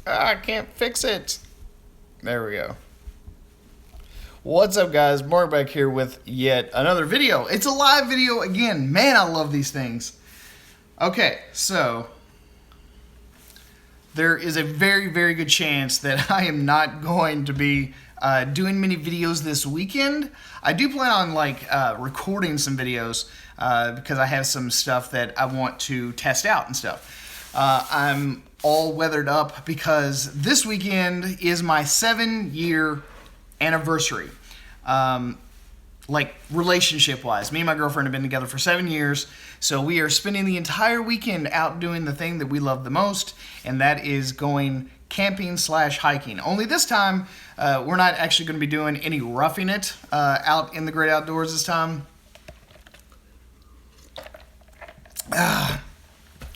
I can't fix it. There we go. What's up, guys? Mark back here with yet another video. It's a live video again. Man, I love these things. Okay, so there is a very, very good chance that I am not going to be doing many videos this weekend. I do plan on recording some videos because I have some stuff that I want to test out and stuff. I'm all weathered up because this weekend is my 7-year anniversary. Relationship wise, me and my girlfriend have been together for 7 years, so we are spending the entire weekend out doing the thing that we love the most, and that is going camping / hiking. Only this time we're not actually going to be doing any roughing it out in the great outdoors this time.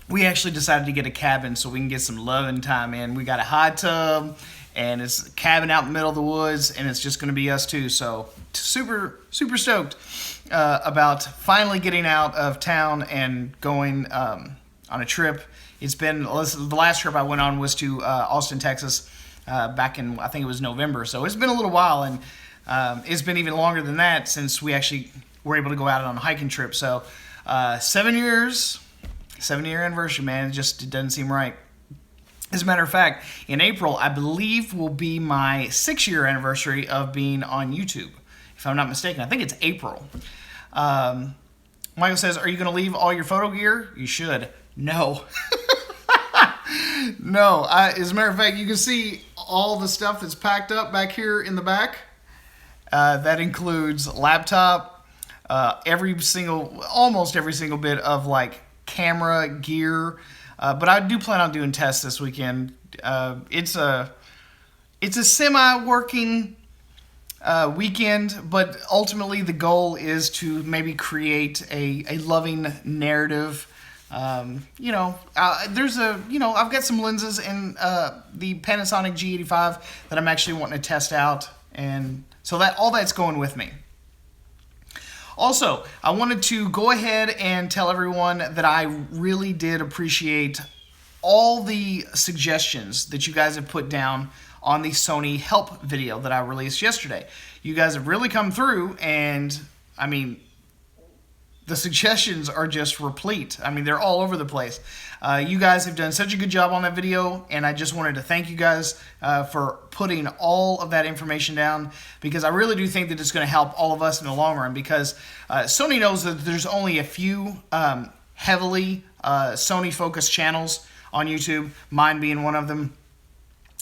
We actually decided to get a cabin so we can get some loving time in. We got a hot tub, and it's a cabin out in the middle of the woods, and it's just going to be us two. So super stoked about finally getting out of town and going on a trip. It's been, the last trip I went on was to Austin, Texas, back in, I think it was November. So it's been a little while, and it's been even longer than that since we actually were able to go out on a hiking trip. So 7 years, 7-year anniversary, man. It doesn't seem right. As a matter of fact, in April, I believe will be my 6-year anniversary of being on YouTube, if I'm not mistaken. I think it's April. Michael says, are you going to leave all your photo gear? You should. No. No. As a matter of fact, you can see all the stuff that's packed up back here in the back. That includes laptop, almost every single bit of camera gear. But I do plan on doing tests this weekend. It's a semi-working weekend, but ultimately the goal is to maybe create a loving narrative. I've got some lenses in the Panasonic G85 that I'm actually wanting to test out, and so that all that's going with me. Also, I wanted to go ahead and tell everyone that I really did appreciate all the suggestions that you guys have put down on the Sony help video that I released yesterday. You guys have really come through, and I mean, the suggestions are just replete. I mean, they're all over the place. You guys have done such a good job on that video, and I just wanted to thank you guys for putting all of that information down, because I really do think that it's going to help all of us in the long run, because Sony knows that there's only a few heavily Sony-focused channels on YouTube, mine being one of them,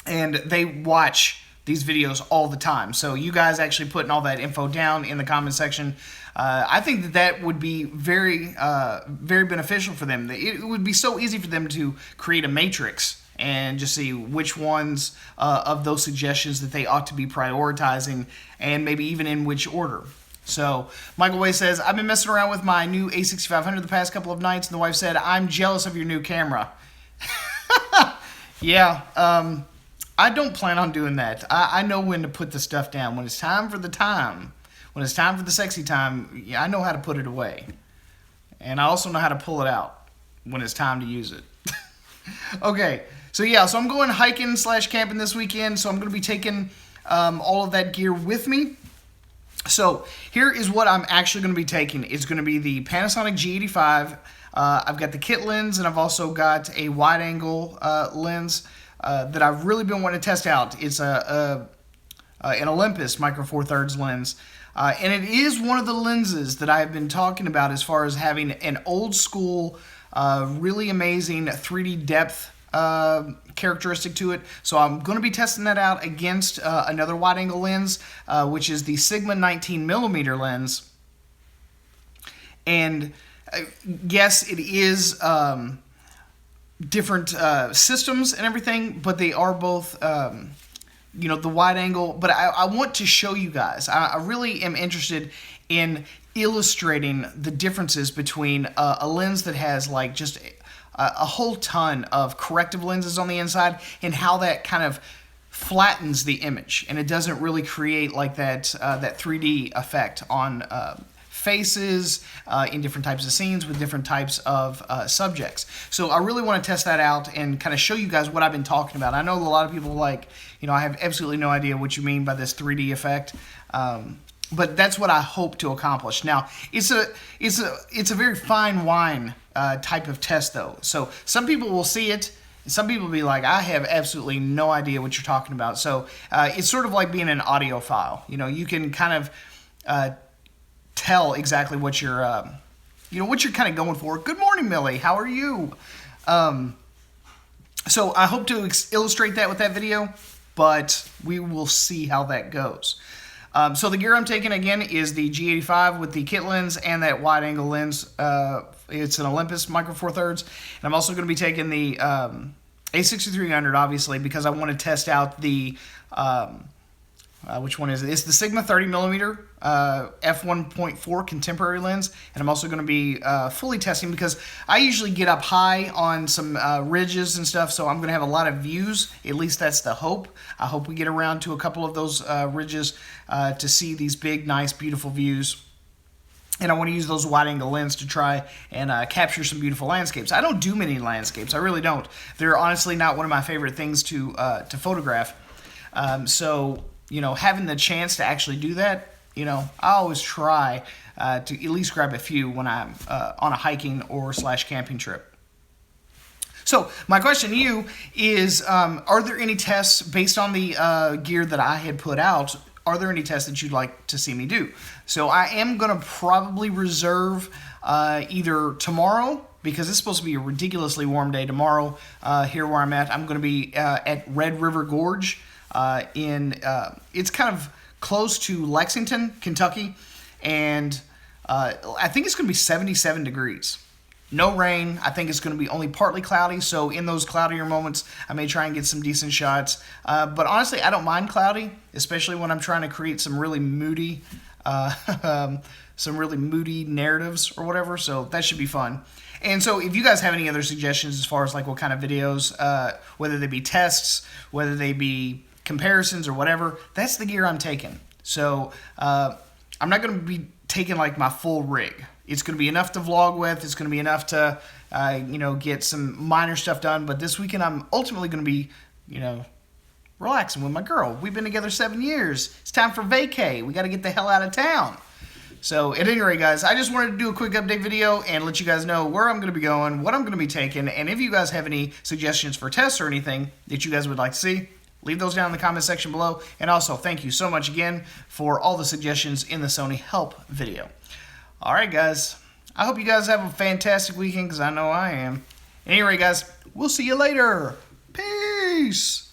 and they watch these videos all the time. So you guys actually putting all that info down in the comment section, I think that would be very beneficial for them. It would be so easy for them to create a matrix and just see which ones of those suggestions that they ought to be prioritizing, and maybe even in which order. So Michael Way says, I've been messing around with my new A6500 the past couple of nights, and the wife said, I'm jealous of your new camera. Yeah, I don't plan on doing that. I know when to put the stuff down. When it's time for the time, when it's time for the sexy time, I know how to put it away. And I also know how to pull it out when it's time to use it. Okay, so I'm going hiking / camping this weekend, so I'm going to be taking all of that gear with me. So here is what I'm actually going to be taking. It's going to be the Panasonic G85. I've got the kit lens, and I've also got a wide-angle lens that I've really been wanting to test out. It's an Olympus Micro Four Thirds lens, and it is one of the lenses that I've been talking about as far as having an old-school, really amazing 3D depth characteristic to it. So I'm going to be testing that out against another wide-angle lens, which is the Sigma 19mm lens. And yes, it is different systems and everything, but they are both, the wide angle. But I want to show you guys. I really am interested in illustrating the differences between a lens that has just a whole ton of corrective lenses on the inside, and how that kind of flattens the image, and it doesn't really create that 3D effect on faces, in different types of scenes with different types of subjects. So I really want to test that out and kind of show you guys what I've been talking about. I know a lot of people like, I have absolutely no idea what you mean by this 3D effect. But that's what I hope to accomplish. Now, it's a very fine wine type of test, though. So some people will see it, and some people will be like, I have absolutely no idea what you're talking about. So it's sort of like being an audiophile. You can kind of tell exactly what you're, what you're kind of going for. Good morning, Millie. How are you? So I hope to illustrate that with that video, but we will see how that goes. So the gear I'm taking, again, is the G85 with the kit lens and that wide-angle lens. It's an Olympus Micro Four Thirds. And I'm also going to be taking the A6300, obviously, because I want to test out the, which one is it? It's the Sigma 30mm f1.4 contemporary lens. And I'm also going to be fully testing because I usually get up high on some ridges and stuff, so I'm going to have a lot of views. At least that's the hope. I hope we get around to a couple of those ridges to see these big, nice, beautiful views. And I want to use those wide-angle lenses to try and capture some beautiful landscapes. I don't do many landscapes. I really don't. They're honestly not one of my favorite things to photograph. So, having the chance to actually do that, I always try to at least grab a few when I'm on a hiking or / camping trip. So my question to you is, are there any tests based on the gear that I had put out? Are there any tests that you'd like to see me do? So I am going to probably reserve either tomorrow, because it's supposed to be a ridiculously warm day tomorrow here where I'm at. I'm going to be at Red River Gorge it's kind of close to Lexington, Kentucky, and I think it's going to be 77 degrees. No rain. I think it's going to be only partly cloudy, so in those cloudier moments, I may try and get some decent shots. But honestly, I don't mind cloudy, especially when I'm trying to create some really moody narratives or whatever, so that should be fun. And so if you guys have any other suggestions as far as like what kind of videos, whether they be tests, whether they be comparisons or whatever, that's the gear I'm taking. So I'm not going to be taking like my full rig. It's going to be enough to vlog with. It's going to be enough to, get some minor stuff done. But this weekend, I'm ultimately going to be, relaxing with my girl. We've been together 7 years. It's time for vacay. We got to get the hell out of town. So at any rate, guys, I just wanted to do a quick update video and let you guys know where I'm going to be going, what I'm going to be taking, and if you guys have any suggestions for tests or anything that you guys would like to see, leave those down in the comment section below. And also, thank you so much again for all the suggestions in the Sony help video. All right, guys. I hope you guys have a fantastic weekend, because I know I am. Anyway, guys, we'll see you later. Peace.